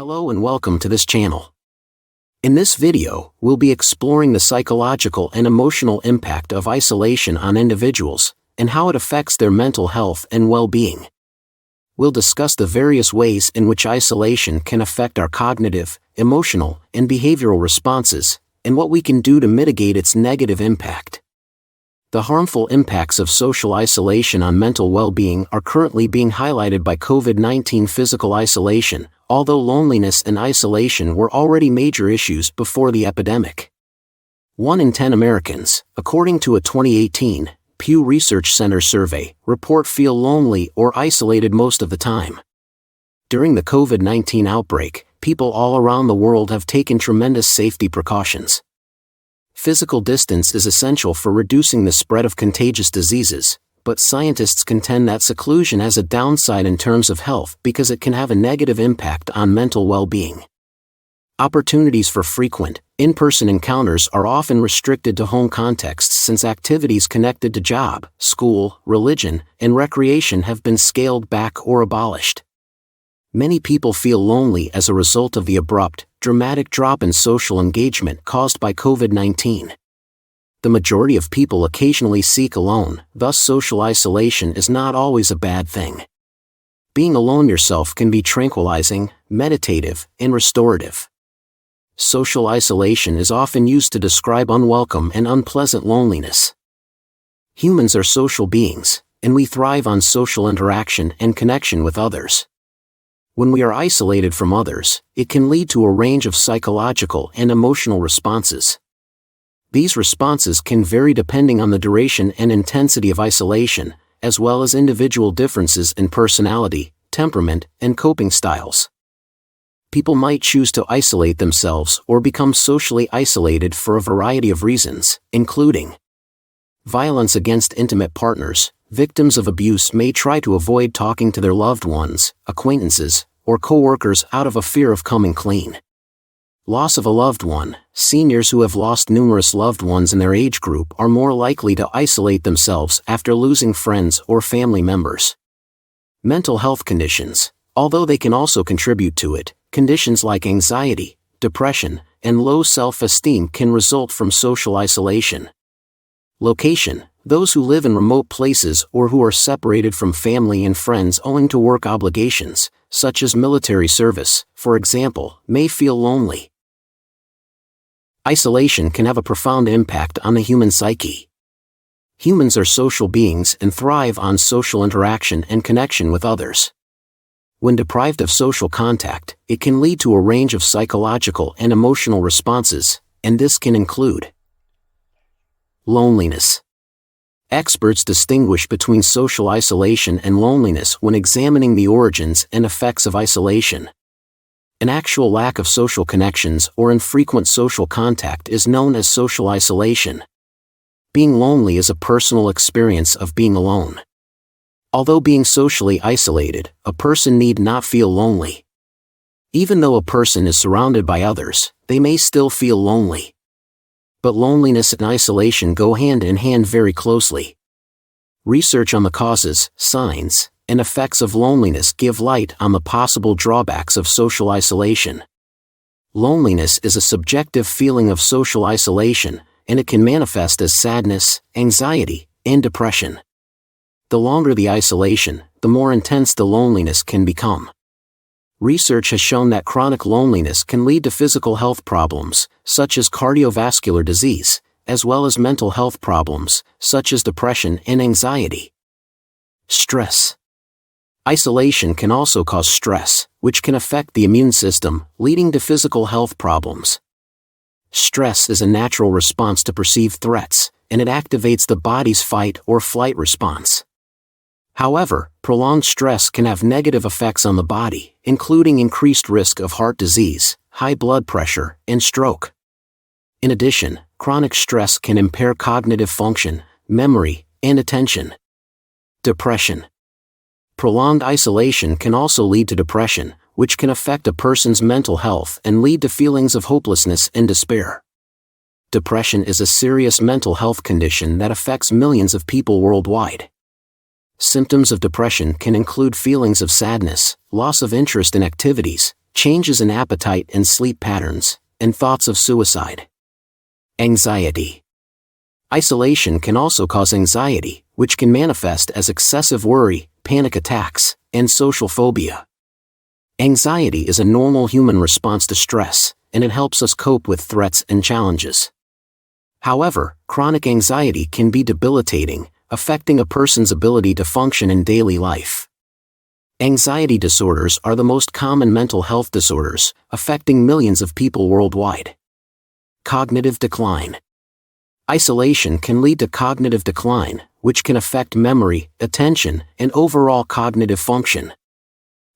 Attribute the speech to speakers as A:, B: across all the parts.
A: Hello and welcome to this channel. In this video, we'll be exploring the psychological and emotional impact of isolation on individuals, and how it affects their mental health and well-being. We'll discuss the various ways in which isolation can affect our cognitive, emotional, and behavioral responses, and what we can do to mitigate its negative impact. The harmful impacts of social isolation on mental well-being are currently being highlighted by COVID-19 physical isolation, although loneliness and isolation were already major issues before the epidemic. 1 in 10 Americans, according to a 2018 Pew Research Center survey, report feel lonely or isolated most of the time. During the COVID-19 outbreak, people all around the world have taken tremendous safety precautions. Physical distance is essential for reducing the spread of contagious diseases, but scientists contend that seclusion has a downside in terms of health because it can have a negative impact on mental well-being. Opportunities for frequent, in-person encounters are often restricted to home contexts since activities connected to job, school, religion, and recreation have been scaled back or abolished. Many people feel lonely as a result of the abrupt, dramatic drop in social engagement caused by COVID-19. The majority of people occasionally seek alone, thus social isolation is not always a bad thing. Being alone yourself can be tranquilizing, meditative, and restorative. Social isolation is often used to describe unwelcome and unpleasant loneliness. Humans are social beings, and we thrive on social interaction and connection with others. When we are isolated from others, it can lead to a range of psychological and emotional responses. These responses can vary depending on the duration and intensity of isolation, as well as individual differences in personality, temperament, and coping styles. People might choose to isolate themselves or become socially isolated for a variety of reasons, including violence against intimate partners. Victims of abuse may try to avoid talking to their loved ones, acquaintances, or coworkers out of a fear of coming clean. Loss of a loved one. Seniors who have lost numerous loved ones in their age group are more likely to isolate themselves after losing friends or family members. Mental health conditions. Although they can also contribute to it, conditions like anxiety, depression, and low self-esteem can result from social isolation. Location. Those who live in remote places or who are separated from family and friends owing to work obligations, such as military service, for example, may feel lonely. Isolation can have a profound impact on the human psyche. Humans are social beings and thrive on social interaction and connection with others. When deprived of social contact, it can lead to a range of psychological and emotional responses, and this can include loneliness. Experts distinguish between social isolation and loneliness when examining the origins and effects of isolation. An actual lack of social connections or infrequent social contact is known as social isolation. Being lonely is a personal experience of being alone. Although being socially isolated, a person need not feel lonely. Even though a person is surrounded by others, they may still feel lonely. But loneliness and isolation go hand in hand very closely. Research on the causes, signs, and effects of loneliness give light on the possible drawbacks of social isolation. Loneliness is a subjective feeling of social isolation, and it can manifest as sadness, anxiety, and depression. The longer the isolation, the more intense the loneliness can become. Research has shown that chronic loneliness can lead to physical health problems, such as cardiovascular disease, as well as mental health problems, such as depression and anxiety. Stress. Isolation can also cause stress, which can affect the immune system, leading to physical health problems. Stress is a natural response to perceived threats, and it activates the body's fight or flight response. However, prolonged stress can have negative effects on the body, including increased risk of heart disease, high blood pressure, and stroke. In addition, chronic stress can impair cognitive function, memory, and attention. Depression. Prolonged isolation can also lead to depression, which can affect a person's mental health and lead to feelings of hopelessness and despair. Depression is a serious mental health condition that affects millions of people worldwide. Symptoms of depression can include feelings of sadness, loss of interest in activities, changes in appetite and sleep patterns, and thoughts of suicide. Anxiety. Isolation can also cause anxiety, which can manifest as excessive worry, panic attacks, and social phobia. Anxiety is a normal human response to stress, and it helps us cope with threats and challenges. However, chronic anxiety can be debilitating, affecting a person's ability to function in daily life. Anxiety disorders are the most common mental health disorders, affecting millions of people worldwide. Cognitive decline. Isolation can lead to cognitive decline, which can affect memory, attention, and overall cognitive function.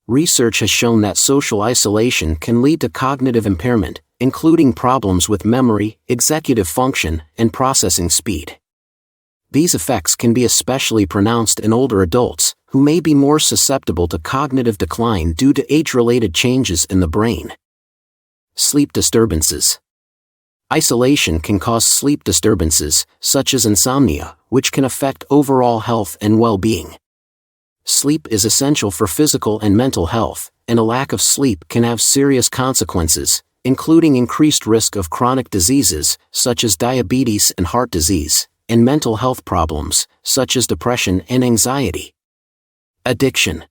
A: Research has shown that social isolation can lead to cognitive impairment, including problems with memory, executive function, and processing speed. These effects can be especially pronounced in older adults, who may be more susceptible to cognitive decline due to age-related changes in the brain. Sleep disturbances. Isolation can cause sleep disturbances, such as insomnia, which can affect overall health and well-being. Sleep is essential for physical and mental health, and a lack of sleep can have serious consequences, including increased risk of chronic diseases, such as diabetes and heart disease, and mental health problems, such as depression and anxiety. Addiction.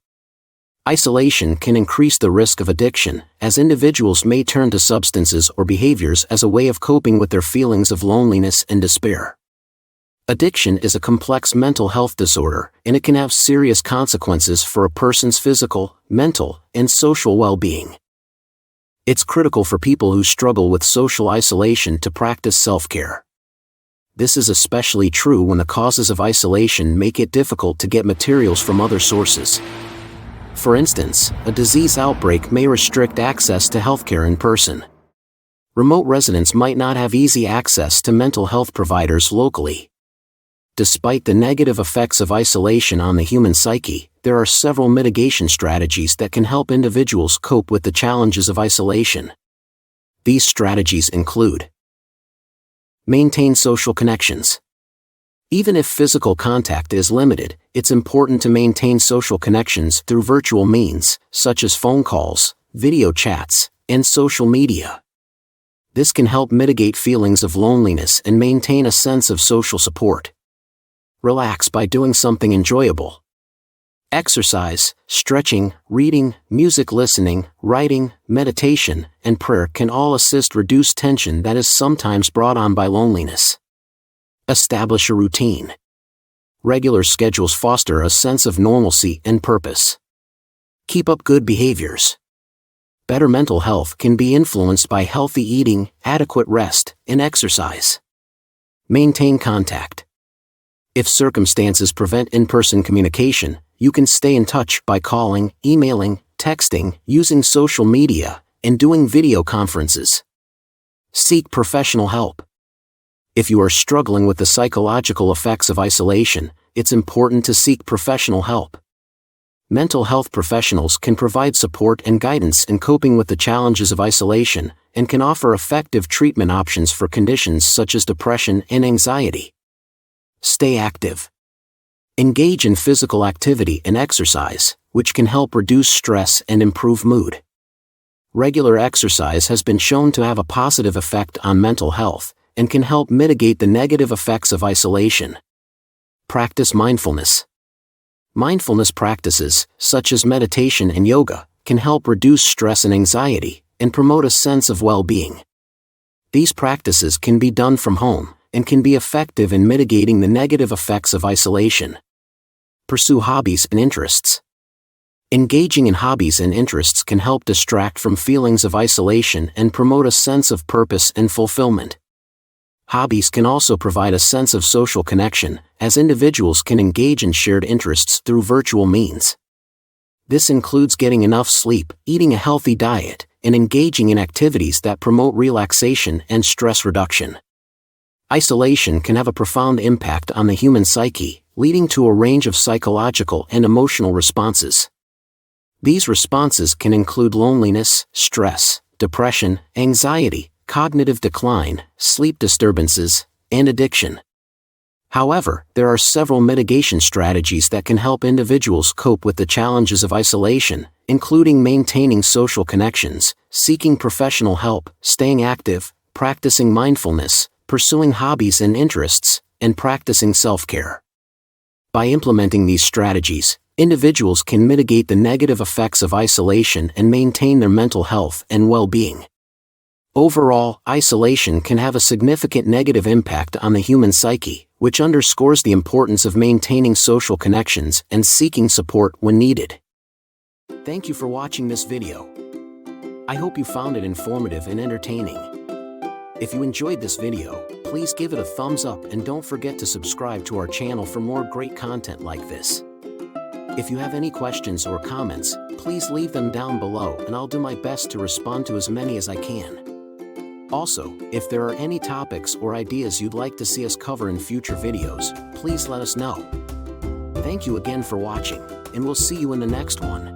A: Isolation can increase the risk of addiction, as individuals may turn to substances or behaviors as a way of coping with their feelings of loneliness and despair. Addiction is a complex mental health disorder, and it can have serious consequences for a person's physical, mental, and social well-being. It's critical for people who struggle with social isolation to practice self-care. This is especially true when the causes of isolation make it difficult to get materials from other sources. For instance, a disease outbreak may restrict access to healthcare in person. Remote residents might not have easy access to mental health providers locally. Despite the negative effects of isolation on the human psyche, there are several mitigation strategies that can help individuals cope with the challenges of isolation. These strategies include: maintain social connections. Even if physical contact is limited, it's important to maintain social connections through virtual means, such as phone calls, video chats, and social media. This can help mitigate feelings of loneliness and maintain a sense of social support. Relax by doing something enjoyable. Exercise, stretching, reading, music listening, writing, meditation, and prayer can all assist reduce tension that is sometimes brought on by loneliness. Establish a routine. Regular schedules foster a sense of normalcy and purpose. Keep up good behaviors. Better mental health can be influenced by healthy eating, adequate rest, and exercise. Maintain contact. If circumstances prevent in-person communication, you can stay in touch by calling, emailing, texting, using social media, and doing video conferences. Seek professional help. If you are struggling with the psychological effects of isolation, it's important to seek professional help. Mental health professionals can provide support and guidance in coping with the challenges of isolation, and can offer effective treatment options for conditions such as depression and anxiety. Stay active. Engage in physical activity and exercise, which can help reduce stress and improve mood. Regular exercise has been shown to have a positive effect on mental health, and can help mitigate the negative effects of isolation. Practice mindfulness. Mindfulness practices, such as meditation and yoga, can help reduce stress and anxiety, and promote a sense of well-being. These practices can be done from home, and can be effective in mitigating the negative effects of isolation. Pursue hobbies and interests. Engaging in hobbies and interests can help distract from feelings of isolation and promote a sense of purpose and fulfillment. Hobbies can also provide a sense of social connection, as individuals can engage in shared interests through virtual means. This includes getting enough sleep, eating a healthy diet, and engaging in activities that promote relaxation and stress reduction. Isolation can have a profound impact on the human psyche, leading to a range of psychological and emotional responses. These responses can include loneliness, stress, depression, anxiety, cognitive decline, sleep disturbances, and addiction. However, there are several mitigation strategies that can help individuals cope with the challenges of isolation, including maintaining social connections, seeking professional help, staying active, practicing mindfulness, pursuing hobbies and interests, and practicing self-care. By implementing these strategies, individuals can mitigate the negative effects of isolation and maintain their mental health and well-being. Overall, isolation can have a significant negative impact on the human psyche, which underscores the importance of maintaining social connections and seeking support when needed. Thank you for watching this video. I hope you found it informative and entertaining. If you enjoyed this video, please give it a thumbs up and don't forget to subscribe to our channel for more great content like this. If you have any questions or comments, please leave them down below and I'll do my best to respond to as many as I can. Also, if there are any topics or ideas you'd like to see us cover in future videos, please let us know. Thank you again for watching, and we'll see you in the next one.